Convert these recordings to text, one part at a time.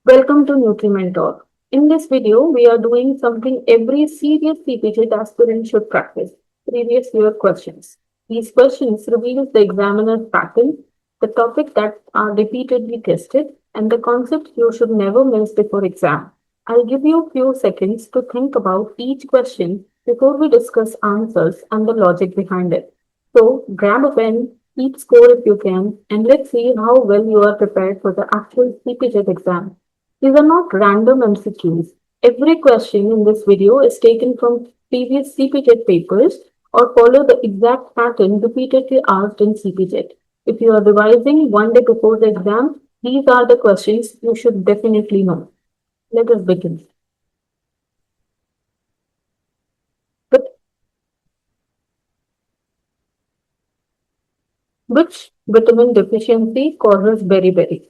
Welcome to Nutrimentor. In this video, we are doing something every serious CPGET aspirant should practice, previous year questions. These questions reveal the examiner's pattern, the topic that are repeatedly tested, and the concepts you should never miss before exam. I'll give you a few seconds to think about each question before we discuss answers and the logic behind it. So grab a pen, keep score if you can, and let's see how well you are prepared for the actual CPGET exam. These are not random MCQs. Every question in this video is taken from previous CPGET papers or follow the exact pattern repeatedly asked in CPGET. If you are revising one day before the exam, these are the questions you should definitely know. Let us begin. But which vitamin deficiency causes beriberi?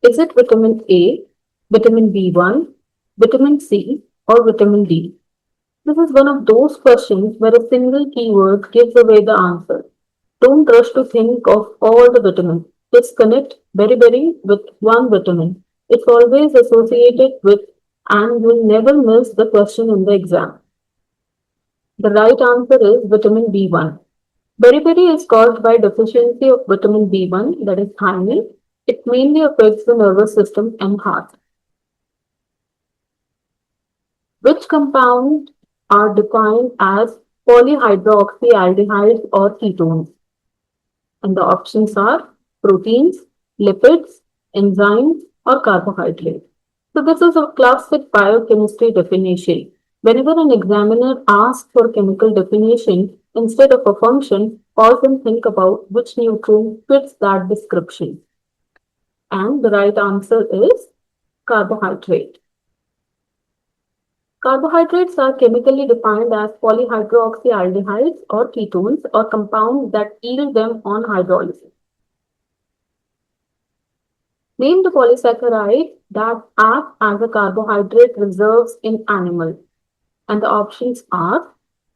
Is it vitamin A, vitamin B1, vitamin C, or vitamin D? This is one of those questions where a single keyword gives away the answer. Don't rush to think of all the vitamins. Just connect beriberi with one vitamin. It's always associated with and you'll never miss the question in the exam. The right answer is vitamin B1. Beriberi is caused by deficiency of vitamin B1, that is thiamine. It mainly affects the nervous system and heart. Which compounds are defined as polyhydroxyaldehydes or ketones? And the options are proteins, lipids, enzymes, or carbohydrates. So this is a classic biochemistry definition. Whenever an examiner asks for chemical definition instead of a function, pause and think about which nutrient fits that description. And the right answer is carbohydrate. Carbohydrates are chemically defined as polyhydroxyaldehydes or ketones or compounds that yield them on hydrolysis. Name the polysaccharides that act as a carbohydrate reserves in animals. And the options are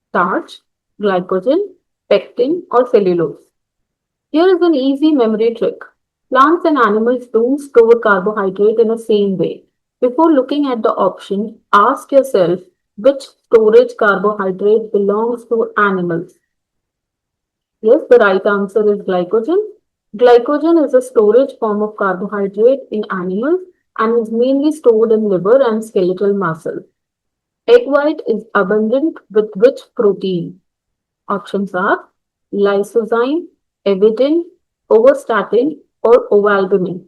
starch, glycogen, pectin, or cellulose. Here is an easy memory trick. Plants and animals don't store carbohydrate in the same way. Before looking at the option, ask yourself which storage carbohydrate belongs to animals. Yes, the right answer is glycogen. Glycogen is a storage form of carbohydrate in animals and is mainly stored in liver and skeletal muscle. Egg white is abundant with which protein? Options are lysozyme, evidin, ovastatin, or ovalbumin.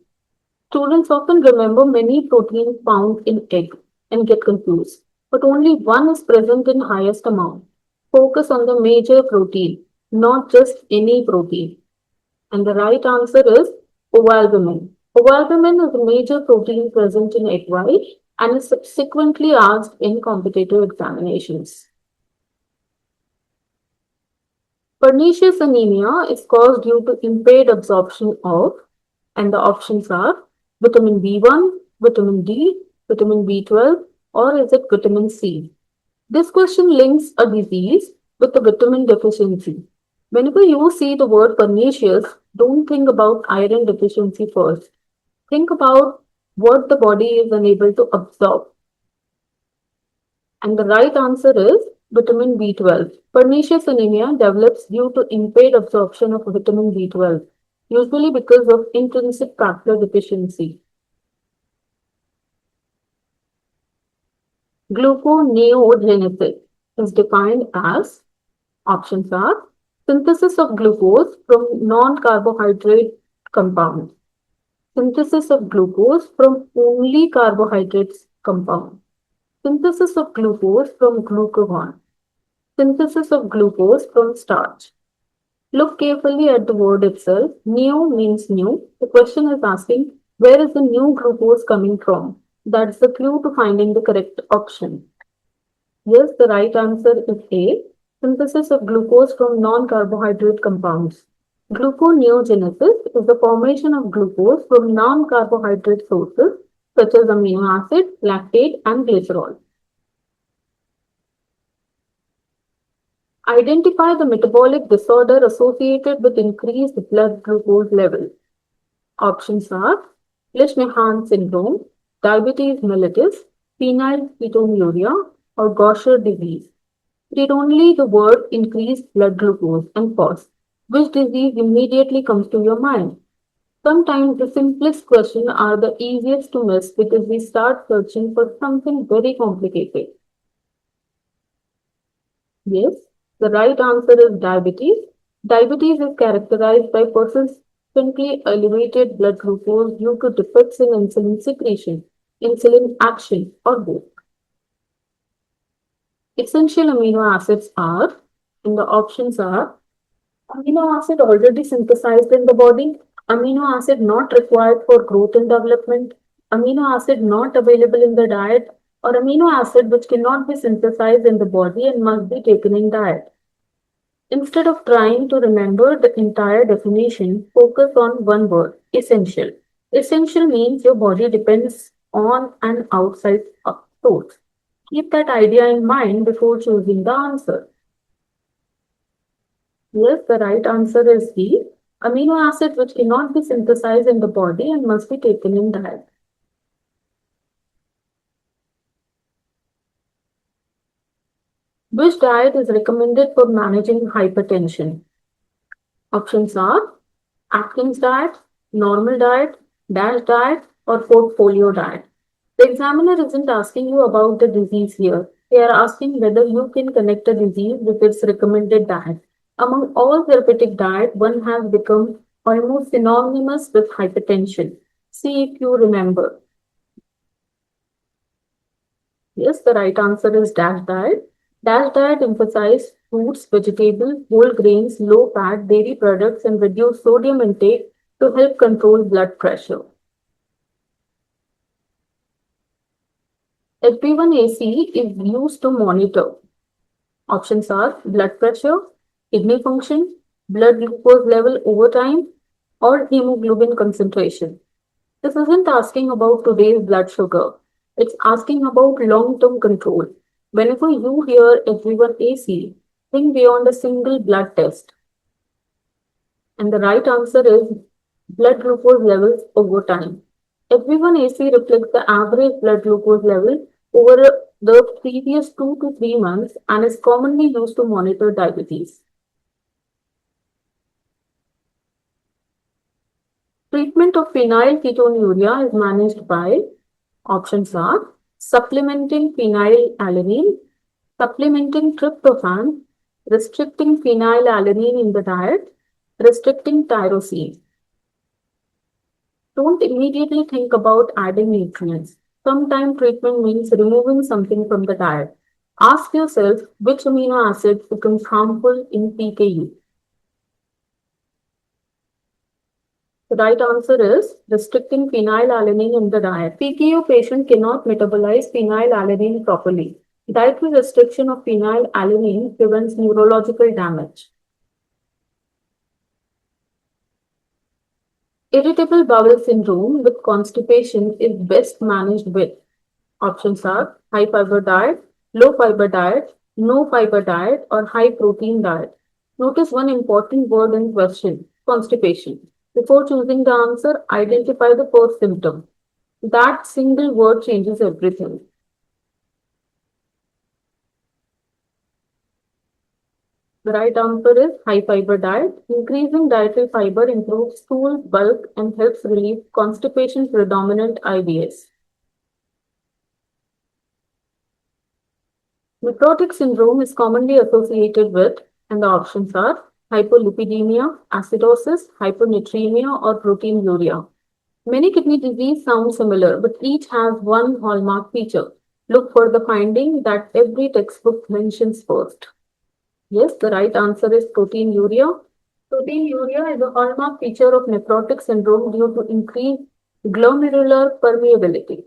Students often remember many proteins found in egg and get confused, but only one is present in highest amount. Focus on the major protein, not just any protein. And the right answer is ovalbumin. Ovalbumin is a major protein present in egg white and is subsequently asked in competitive examinations. Pernicious anemia is caused due to impaired absorption of, and the options are vitamin B1, vitamin D, vitamin B12, or is it vitamin C? This question links a disease with a vitamin deficiency. Whenever you see the word pernicious, don't think about iron deficiency first. Think about what the body is unable to absorb. And the right answer is vitamin B12. Pernicious anemia develops due to impaired absorption of vitamin B12, usually because of intrinsic factor deficiency. Gluconeogenesis is defined as options are synthesis of glucose from non-carbohydrate compounds, synthesis of glucose from only carbohydrates compound, synthesis of glucose from glucagon, synthesis of glucose from starch. Look carefully at the word itself. Neo means new. The question is asking where is the new glucose coming from? That's the clue to finding the correct option. Yes, the right answer is A. Synthesis of glucose from non-carbohydrate compounds. Gluconeogenesis is the formation of glucose from non-carbohydrate sources such as amino acid, lactate, and glycerol. Identify the metabolic disorder associated with increased blood glucose levels. Options are Lish-Mahan syndrome, diabetes mellitus, phenylketonuria, or Gaucher disease. Read only the word increased blood glucose and pause. Which disease immediately comes to your mind? Sometimes the simplest questions are the easiest to miss because we start searching for something very complicated. Yes, the right answer is diabetes. Diabetes is characterized by persistently elevated blood glucose due to defects in insulin secretion, insulin action, or both. Essential amino acids are, and the options are amino acid already synthesized in the body, amino acid not required for growth and development, amino acid not available in the diet, or amino acid which cannot be synthesized in the body and must be taken in diet. Instead of trying to remember the entire definition, focus on one word, essential. Essential means your body depends on an outside source. Keep that idea in mind before choosing the answer. Yes, the right answer is D. Amino acid which cannot be synthesized in the body and must be taken in diet. Which diet is recommended for managing hypertension? Options are Atkins diet, normal diet, DASH diet, or portfolio diet. The examiner isn't asking you about the disease here. They are asking whether you can connect a disease with its recommended diet. Among all therapeutic diet, one has become almost synonymous with hypertension. See if you remember. Yes, the right answer is DASH diet. DASH diet emphasizes fruits, vegetables, whole grains, low fat, dairy products, and reduce sodium intake to help control blood pressure. HbA1c is used to monitor. Options are blood pressure, kidney function, blood glucose level over time, or hemoglobin concentration. This isn't asking about today's blood sugar. It's asking about long-term control. Whenever you hear HbA1c, think beyond a single blood test. And the right answer is blood glucose levels over time. HbA1c reflects the average blood glucose level over the previous 2 to 3 months and is commonly used to monitor diabetes. Treatment of phenylketonuria is managed by options are supplementing phenylalanine, supplementing tryptophan, restricting phenylalanine in the diet, restricting tyrosine. Don't immediately think about adding nutrients. Sometimes treatment means removing something from the diet. Ask yourself which amino acid becomes harmful in PKU. The right answer is restricting phenylalanine in the diet. PKU patient cannot metabolize phenylalanine properly. Dietary restriction of phenylalanine prevents neurological damage. Irritable bowel syndrome with constipation is best managed with options are high fiber diet, low fiber diet, no fiber diet, or high protein diet. Notice one important word in question, constipation. Before choosing the answer, identify the first symptom. That single word changes everything. The right answer is high fiber diet. Increasing dietary fiber improves stool bulk and helps relieve constipation predominant IBS. Nephrotic syndrome is commonly associated with, and the options are hypolipidemia, acidosis, hyponatremia, or proteinuria. Many kidney diseases sound similar, but each has one hallmark feature. Look for the finding that every textbook mentions first. Yes, the right answer is proteinuria. Proteinuria is a hallmark feature of nephrotic syndrome due to increased glomerular permeability.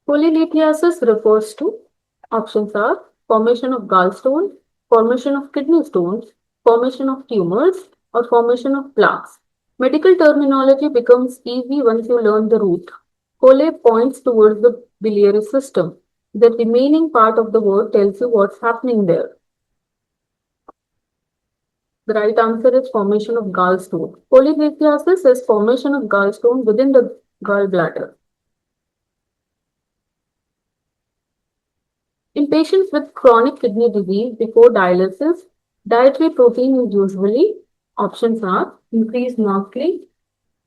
Polylithiasis refers to options are formation of gallstone, formation of kidney stones, formation of tumors, or formation of plaques. Medical terminology becomes easy once you learn the root. Cole points towards the biliary system. The remaining part of the word tells you what's happening there. The right answer is formation of gallstone. Polyhydriasis is formation of gallstone within the gallbladder. In patients with chronic kidney disease before dialysis, dietary protein is usually options are increased markedly,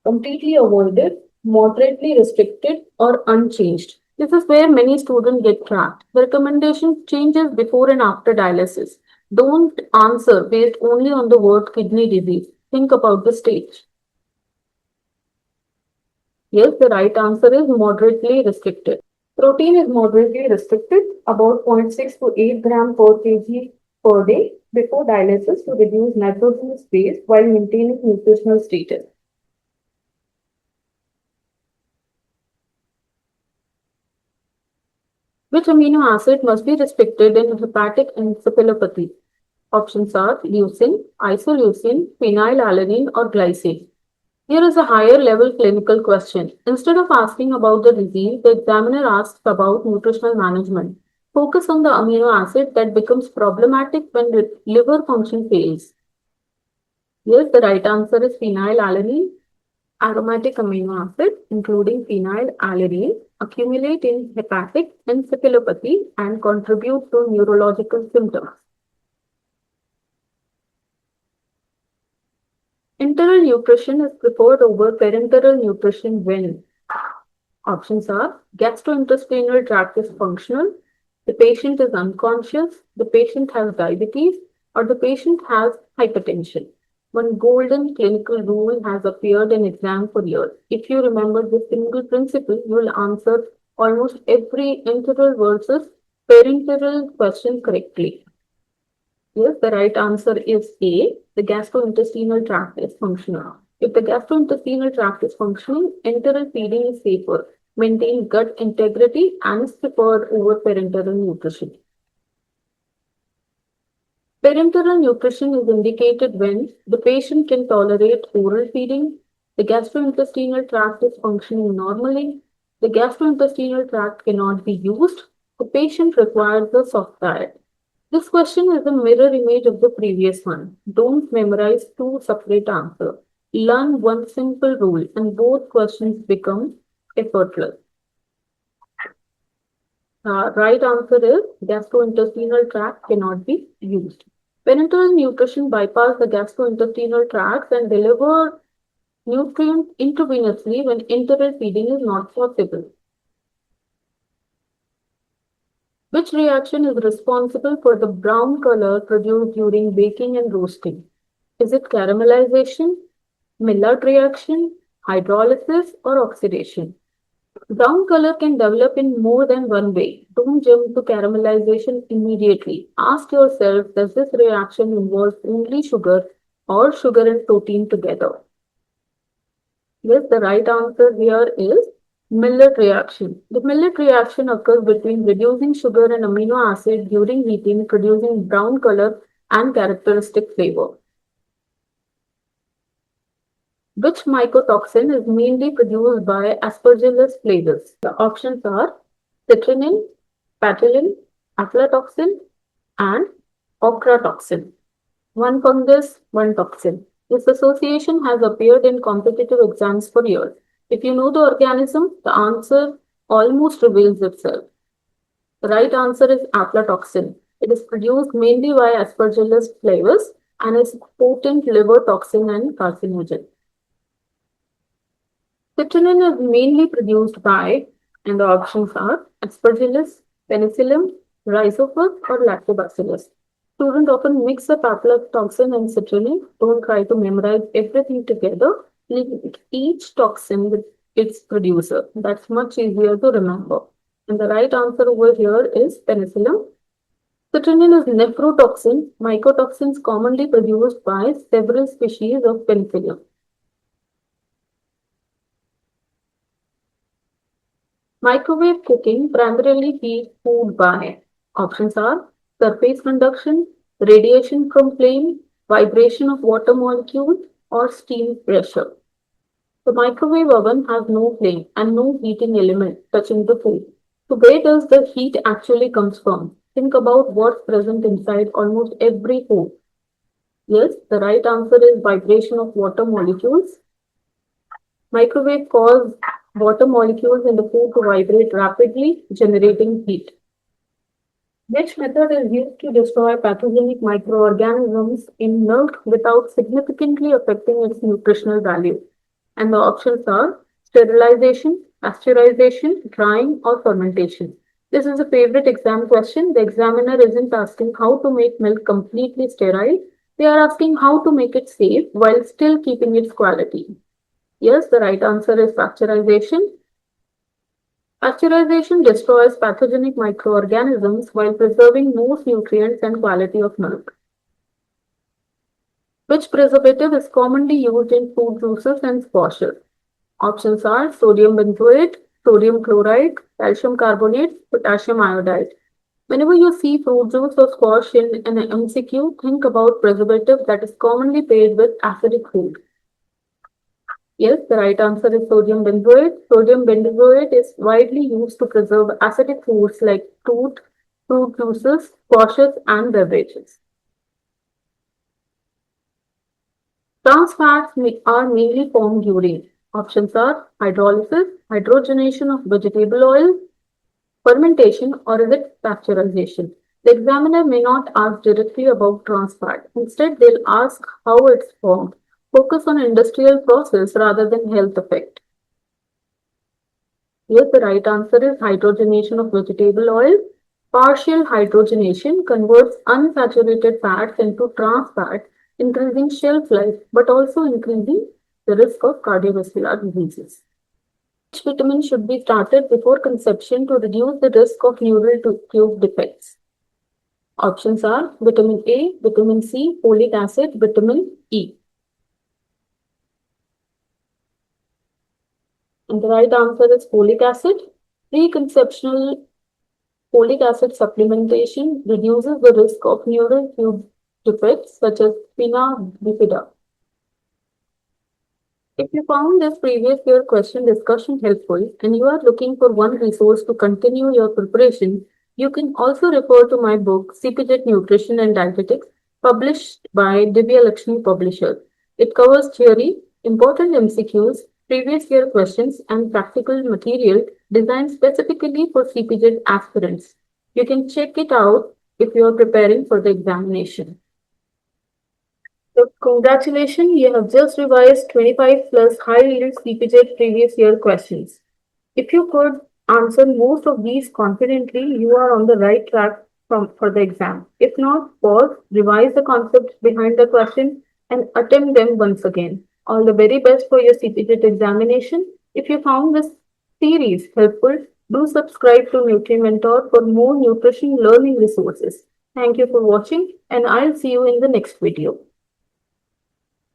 completely avoided, moderately restricted, or unchanged. This is where many students get trapped. The recommendation changes before and after dialysis. Don't answer based only on the word kidney disease. Think about the stage. Yes, the right answer is moderately restricted. Protein is moderately restricted, about zero point 0.6 to 8 gram per kg per day before dialysis to reduce nitrogen space while maintaining nutritional status. Which amino acid must be restricted in hepatic encephalopathy? Options are leucine, isoleucine, phenylalanine, or glycine. Here is a higher level clinical question. Instead of asking about the disease, the examiner asks about nutritional management. Focus on the amino acid that becomes problematic when liver function fails. Yes, the right answer is phenylalanine. Aromatic amino acid, including phenylalanine, accumulate in hepatic encephalopathy and contribute to neurological symptoms. Enteral nutrition is preferred over parenteral nutrition when options are gastrointestinal tract is functional, the patient is unconscious, the patient has diabetes, or the patient has hypertension. One golden clinical rule has appeared in exam for years. If you remember this single principle, you will answer almost every enteral versus parenteral question correctly. Yes, the right answer is A. The gastrointestinal tract is functional. If the gastrointestinal tract is functioning, enteral feeding is safer, maintain gut integrity, and is preferred over parenteral nutrition. Parenteral nutrition is indicated when the patient can tolerate oral feeding, the gastrointestinal tract is functioning normally, the gastrointestinal tract cannot be used, the patient requires a soft diet. This question is a mirror image of the previous one. Don't memorize two separate answers. Learn one simple rule and both questions become effortless. Right answer is gastrointestinal tract cannot be used. Parenteral nutrition bypass the gastrointestinal tracts and deliver nutrients intravenously when enteral feeding is not possible. Which reaction is responsible for the brown color produced during baking and roasting? Is it caramelization, Maillard reaction, hydrolysis, or oxidation? Brown color can develop in more than one way. Don't jump to caramelization immediately. Ask yourself, does this reaction involve only sugar or sugar and protein together? Yes, the right answer here is Maillard reaction. The Maillard reaction occurs between reducing sugar and amino acid during heating, producing brown color and characteristic flavor. Which mycotoxin is mainly produced by Aspergillus flavus? The options are citrulline, patulin, aflatoxin, and ochratoxin. One fungus, one toxin. This association has appeared in competitive exams for years. If you know the organism, the answer almost reveals itself. The right answer is aflatoxin. It is produced mainly by Aspergillus flavus and is potent liver toxin and carcinogen. Citrulline is mainly produced by, and the options are Aspergillus, Penicillium, Rhizophus, or Lactobacillus. Students often mix up aflatoxin and citrulline. Don't try to memorize everything together. Link each toxin with its producer. That's much easier to remember. And the right answer over here is Penicillium. Citrulline is nephrotoxin, mycotoxins commonly produced by several species of Penicillium. Microwave cooking primarily heats food by options are surface conduction, radiation from flame, vibration of water molecules, or steam pressure. The microwave oven has no flame and no heating element touching the food. So where does the heat actually comes from? Think about what's present inside almost every food. Yes, the right answer is vibration of water molecules. Microwave cause water molecules in the food to vibrate rapidly, generating heat. Which method is used to destroy pathogenic microorganisms in milk without significantly affecting its nutritional value? And the options are sterilization, pasteurization, drying, or fermentation. This is a favorite exam question. The examiner isn't asking how to make milk completely sterile. They are asking how to make it safe while still keeping its quality. Yes, the right answer is pasteurization. Pasteurization destroys pathogenic microorganisms while preserving most nutrients and quality of milk. Which preservative is commonly used in fruit juices and squashes? Options are sodium benzoate, sodium chloride, calcium carbonate, potassium iodide. Whenever you see fruit juice or squash in an MCQ, think about preservative that is commonly paired with acidic food. Yes, the right answer is sodium benzoate. Sodium benzoate is widely used to preserve acidic foods like fruit juices, squashes, and beverages. Trans fats are mainly formed during options are hydrolysis, hydrogenation of vegetable oil, fermentation, or is it pasteurization? The examiner may not ask directly about trans fat. Instead, they'll ask how it's formed. Focus on industrial process rather than health effect. Yes, the right answer is hydrogenation of vegetable oil. Partial hydrogenation converts unsaturated fats into trans fat, increasing shelf life but also increasing the risk of cardiovascular diseases. Which vitamin should be started before conception to reduce the risk of neural tube defects? Options are vitamin A, vitamin C, folic acid, vitamin E. And the right answer is folic acid. Preconceptional folic acid supplementation reduces the risk of neural tube defects such as spina bifida. If you found this previous year question discussion helpful and you are looking for one resource to continue your preparation, you can also refer to my book CPGET Nutrition and Dietetics, published by Divya Lakshmi Publishers. It covers theory, important MCQs, previous year questions, and practical material designed specifically for CPGET aspirants. You can check it out if you are preparing for the examination. So congratulations, you have just revised 25 plus high yield CPGET previous year questions. If you could answer most of these confidently, you are on the right track for the exam. If not, pause, revise the concepts behind the question, and attempt them once again. All the very best for your CPGET examination. If you found this series helpful, do subscribe to Nutrimentor for more nutrition learning resources. Thank you for watching, and I'll see you in the next video.